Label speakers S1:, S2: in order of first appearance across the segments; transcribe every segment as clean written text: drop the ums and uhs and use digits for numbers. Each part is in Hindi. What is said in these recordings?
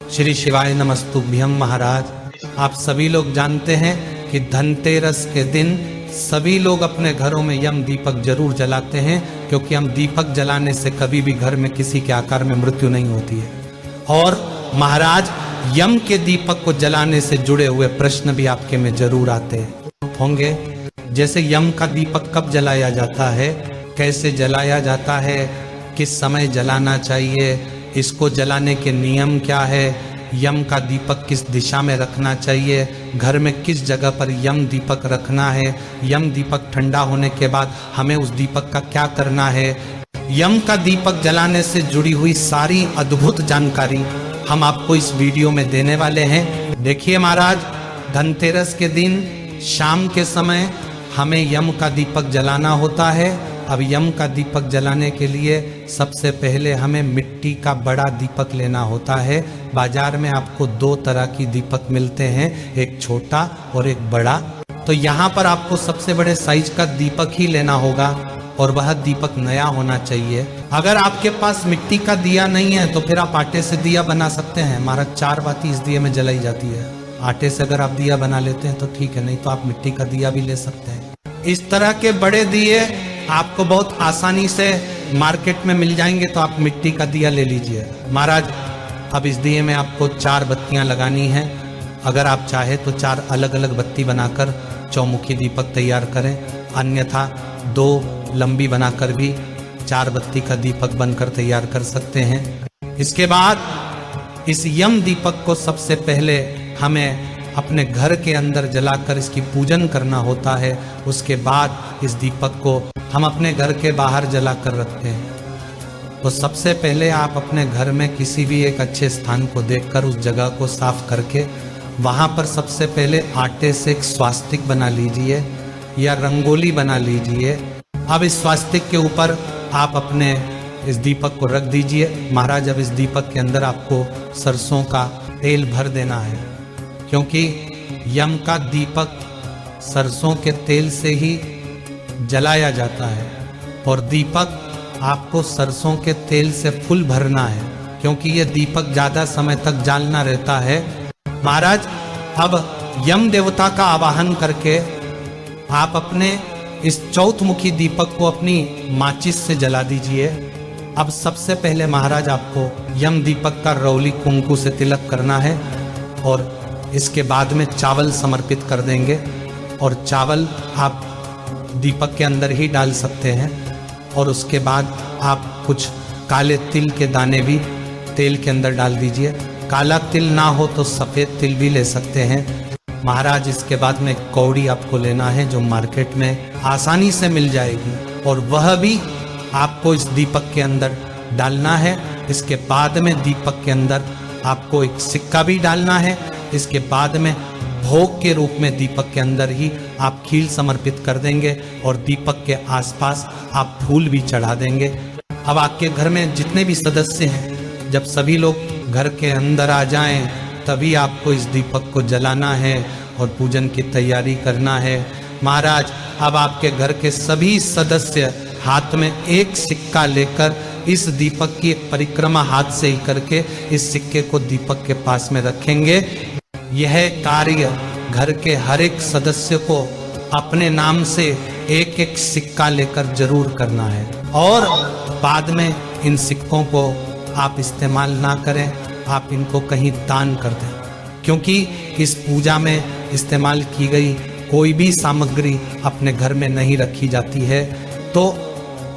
S1: श्री शिवाय नमस्तुभ्यम। महाराज, आप सभी लोग जानते हैं कि धनतेरस के दिन सभी लोग अपने घरों में यम दीपक जरूर जलाते हैं, क्योंकि हम दीपक जलाने से कभी भी घर में किसी के आकार में मृत्यु नहीं होती है। और महाराज, यम के दीपक को जलाने से जुड़े हुए प्रश्न भी आपके में जरूर आते होंगे। जैसे यम का दीपक कब जलाया जाता है, कैसे जलाया जाता है, किस समय जलाना चाहिए, इसको जलाने के नियम क्या है, यम का दीपक किस दिशा में रखना चाहिए, घर में किस जगह पर यम दीपक रखना है, यम दीपक ठंडा होने के बाद हमें उस दीपक का क्या करना है, यम का दीपक जलाने से जुड़ी हुई सारी अद्भुत जानकारी हम आपको इस वीडियो में देने वाले हैं। देखिए महाराज, धनतेरस के दिन शाम के समय हमें यम का दीपक जलाना होता है। अब यम का दीपक जलाने के लिए सबसे पहले हमें मिट्टी का बड़ा दीपक लेना होता है। बाजार में आपको दो तरह की दीपक मिलते हैं, एक छोटा और एक बड़ा। तो यहाँ पर आपको सबसे बड़े साइज का दीपक ही लेना होगा और वह दीपक नया होना चाहिए। अगर आपके पास मिट्टी का दिया नहीं है तो फिर आप आटे से दिया बना सकते हैं। हमारा 4 बाती इस दिए में जलाई जाती है। आटे से अगर आप दिया बना लेते हैं तो ठीक है, नहीं तो आप मिट्टी का दिया भी ले सकते हैं। इस तरह के बड़े दिए आपको बहुत आसानी से मार्केट में मिल जाएंगे, तो आप मिट्टी का दिया ले लीजिए। महाराज, अब इस दिए में आपको 4 बत्तियां लगानी हैं। अगर आप चाहे तो 4 अलग अलग बत्ती बनाकर चौमुखी दीपक तैयार करें, अन्यथा 2 लंबी बनाकर भी 4 बत्ती का दीपक बनकर तैयार कर सकते हैं। इसके बाद इस यम दीपक को सबसे पहले हमें अपने घर के अंदर जलाकर इसकी पूजन करना होता है। उसके बाद इस दीपक को हम अपने घर के बाहर जलाकर रखते हैं। तो सबसे पहले आप अपने घर में किसी भी एक अच्छे स्थान को देखकर उस जगह को साफ करके वहाँ पर सबसे पहले आटे से एक स्वास्तिक बना लीजिए या रंगोली बना लीजिए। अब इस स्वास्तिक के ऊपर आप अपने इस दीपक को रख दीजिए। महाराज, अब इस दीपक के अंदर आपको सरसों का तेल भर देना है, क्योंकि यम का दीपक सरसों के तेल से ही जलाया जाता है। और दीपक आपको सरसों के तेल से फुल भरना है, क्योंकि यह दीपक ज्यादा समय तक जलना रहता है। महाराज, अब यम देवता का आवाहन करके आप अपने इस चौथमुखी दीपक को अपनी माचिस से जला दीजिए। अब सबसे पहले महाराज, आपको यम दीपक का रौली कुंकू से तिलक करना है और इसके बाद में चावल समर्पित कर देंगे। और चावल आप दीपक के अंदर ही डाल सकते हैं। और उसके बाद आप कुछ काले तिल के दाने भी तेल के अंदर डाल दीजिए। काला तिल ना हो तो सफ़ेद तिल भी ले सकते हैं। महाराज, इसके बाद में कौड़ी आपको लेना है, जो मार्केट में आसानी से मिल जाएगी, और वह भी आपको इस दीपक के अंदर डालना है। इसके बाद में दीपक के अंदर आपको एक सिक्का भी डालना है। इसके बाद में भोग के रूप में दीपक के अंदर ही आप खील समर्पित कर देंगे और दीपक के आसपास आप फूल भी चढ़ा देंगे। अब आपके घर में जितने भी सदस्य हैं, जब सभी लोग घर के अंदर आ जाएं, तभी आपको इस दीपक को जलाना है और पूजन की तैयारी करना है। महाराज, अब आपके घर के सभी सदस्य हाथ में एक सिक्का लेकर इस दीपक की एक परिक्रमा हाथ से ही करके इस सिक्के को दीपक के पास में रखेंगे। यह कार्य घर के हर एक सदस्य को अपने नाम से एक एक सिक्का लेकर जरूर करना है। और बाद में इन सिक्कों को आप इस्तेमाल ना करें, आप इनको कहीं दान कर दें, क्योंकि इस पूजा में इस्तेमाल की गई कोई भी सामग्री अपने घर में नहीं रखी जाती है। तो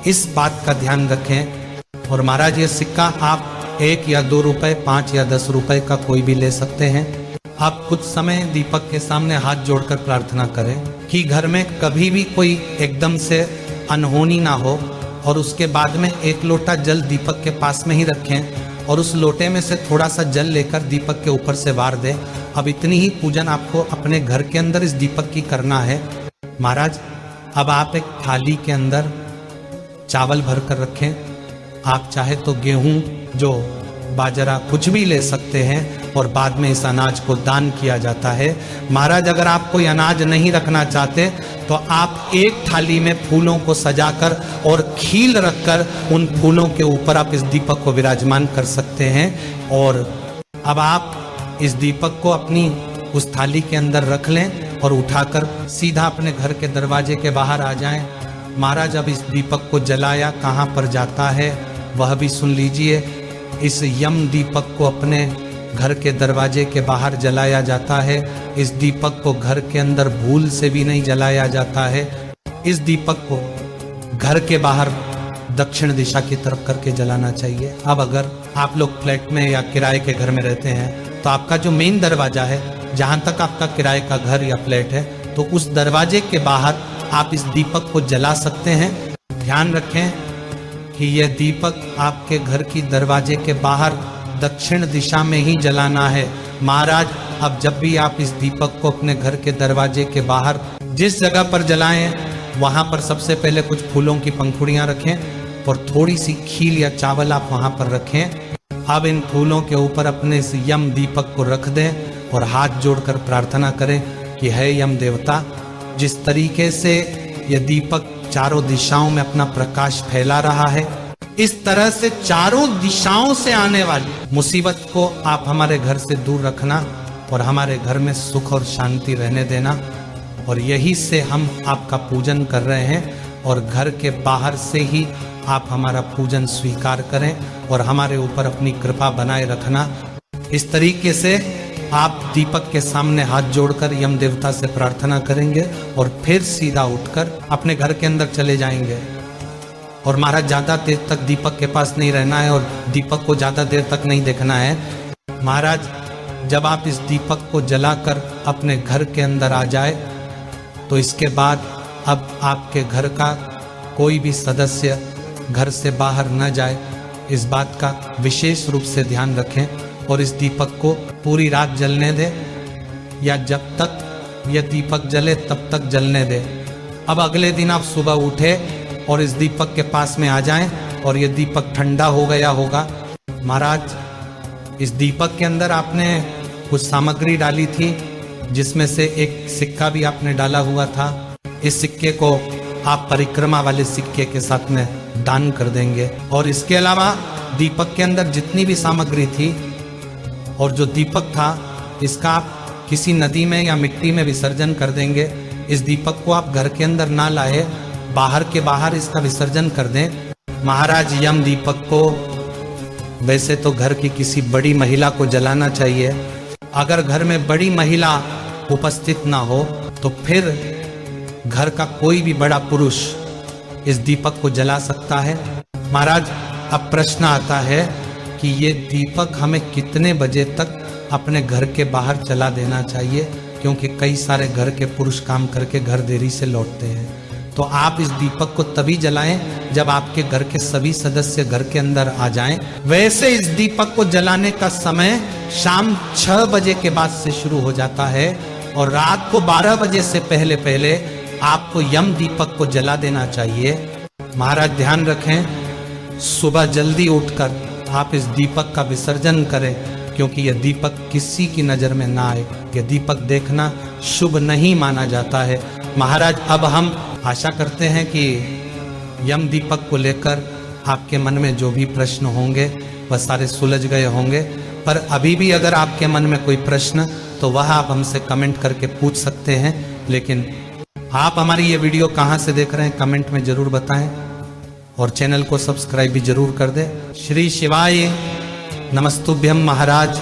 S1: इस बात का ध्यान रखें। और महाराज, ये सिक्का आप 1 या 2 रुपए, 5 या 10 रुपए का कोई भी ले सकते हैं। आप कुछ समय दीपक के सामने हाथ जोड़कर प्रार्थना करें कि घर में कभी भी कोई एकदम से अनहोनी ना हो। और उसके बाद में 1 लोटा जल दीपक के पास में ही रखें और उस लोटे में से थोड़ा सा जल लेकर दीपक के ऊपर से वार दें। अब इतनी ही पूजन आपको अपने घर के अंदर इस दीपक की करना है। महाराज, अब आप एक थाली के अंदर चावल भर कर रखें। आप चाहे तो गेहूं, जो बाजरा, कुछ भी ले सकते हैं और बाद में इस अनाज को दान किया जाता है। महाराज, अगर आप कोई अनाज नहीं रखना चाहते तो आप एक थाली में फूलों को सजाकर और खील रखकर उन फूलों के ऊपर आप इस दीपक को विराजमान कर सकते हैं। और अब आप इस दीपक को अपनी उस थाली के अंदर रख लें और उठाकर सीधा अपने घर के दरवाजे के बाहर आ जाएं। महाराज अब इस दीपक को जलाया कहाँ पर जाता है वह भी सुन लीजिए। इस यम दीपक को अपने घर के दरवाजे के बाहर जलाया जाता है। इस दीपक को घर के अंदर भूल से भी नहीं जलाया जाता है। इस दीपक को घर के बाहर दक्षिण दिशा की तरफ करके जलाना चाहिए। अब अगर आप लोग फ्लैट में या किराए के घर में रहते हैं तो आपका जो मेन दरवाजा है, जहां तक आपका किराए का घर या फ्लैट है, तो उस दरवाजे के बाहर आप इस दीपक को जला सकते हैं। ध्यान रखें कि यह दीपक आपके घर की दरवाजे के बाहर दक्षिण दिशा में ही जलाना है। महाराज अब जब भी आप इस दीपक को अपने घर के दरवाजे के बाहर जिस जगह पर जलाएं, वहां पर सबसे पहले कुछ फूलों की पंखुड़ियां रखें और थोड़ी सी खील या चावल आप वहां पर रखें। अब इन फूलों के ऊपर अपने इस यम दीपक को रख दें और हाथ जोड़कर प्रार्थना करें कि हे यम देवता, जिस तरीके से यह दीपक चारों दिशाओं में अपना प्रकाश फैला रहा है, इस तरह से चारों दिशाओं से आने वाली मुसीबत को आप हमारे घर से दूर रखना और हमारे घर में सुख और शांति रहने देना। और यही से हम आपका पूजन कर रहे हैं और घर के बाहर से ही आप हमारा पूजन स्वीकार करें और हमारे ऊपर अपनी कृपा बनाए रखना। इस तरीके से आप दीपक के सामने हाथ जोड़कर यम देवता से प्रार्थना करेंगे और फिर सीधा उठकर अपने घर के अंदर चले जाएंगे। और महाराज ज्यादा देर तक दीपक के पास नहीं रहना है और दीपक को ज्यादा देर तक नहीं देखना है। महाराज जब आप इस दीपक को जलाकर अपने घर के अंदर आ जाए तो इसके बाद अब आपके घर का कोई भी सदस्य घर से बाहर न जाए, इस बात का विशेष रूप से ध्यान रखें और इस दीपक को पूरी रात जलने दें या जब तक यह दीपक जले तब तक जलने दें। अब अगले दिन आप सुबह उठे और इस दीपक के पास में आ जाएं और यह दीपक ठंडा हो गया होगा। महाराज इस दीपक के अंदर आपने कुछ सामग्री डाली थी जिसमें से एक सिक्का भी आपने डाला हुआ था। इस सिक्के को आप परिक्रमा वाले सिक्के के साथ में दान कर देंगे। और इसके अलावा दीपक के अंदर जितनी भी सामग्री थी और जो दीपक था, इसका आप किसी नदी में या मिट्टी में विसर्जन कर देंगे। इस दीपक को आप घर के अंदर ना लाए, बाहर के बाहर इसका विसर्जन कर दें। महाराज यम दीपक को वैसे तो घर की किसी बड़ी महिला को जलाना चाहिए। अगर घर में बड़ी महिला उपस्थित ना हो तो फिर घर का कोई भी बड़ा पुरुष इस दीपक को जला सकता है। महाराज अब प्रश्न आता है कि ये दीपक हमें कितने बजे तक अपने घर के बाहर जला देना चाहिए, क्योंकि कई सारे घर के पुरुष काम करके घर देरी से लौटते हैं। तो आप इस दीपक को तभी जलाएं जब आपके घर के सभी सदस्य घर के अंदर आ जाएं। वैसे इस दीपक को जलाने का समय शाम 6 बजे के बाद से शुरू हो जाता है और रात को 12 बजे से पहले पहले आपको यम दीपक को जला देना चाहिए। महाराज ध्यान रखें, सुबह जल्दी उठकर आप इस दीपक का विसर्जन करें, क्योंकि यह दीपक किसी की नजर में ना आए। यह दीपक देखना शुभ नहीं माना जाता है। महाराज अब हम आशा करते हैं कि यम दीपक को लेकर आपके मन में जो भी प्रश्न होंगे वह सारे सुलझ गए होंगे। पर अभी भी अगर आपके मन में कोई प्रश्न तो वह आप हमसे कमेंट करके पूछ सकते हैं। लेकिन आप हमारी ये वीडियो कहाँ से देख रहे हैं कमेंट में जरूर बताएं और चैनल को सब्सक्राइब भी जरूर कर दें। श्री शिवाय नमस्तुभ्यम महाराज।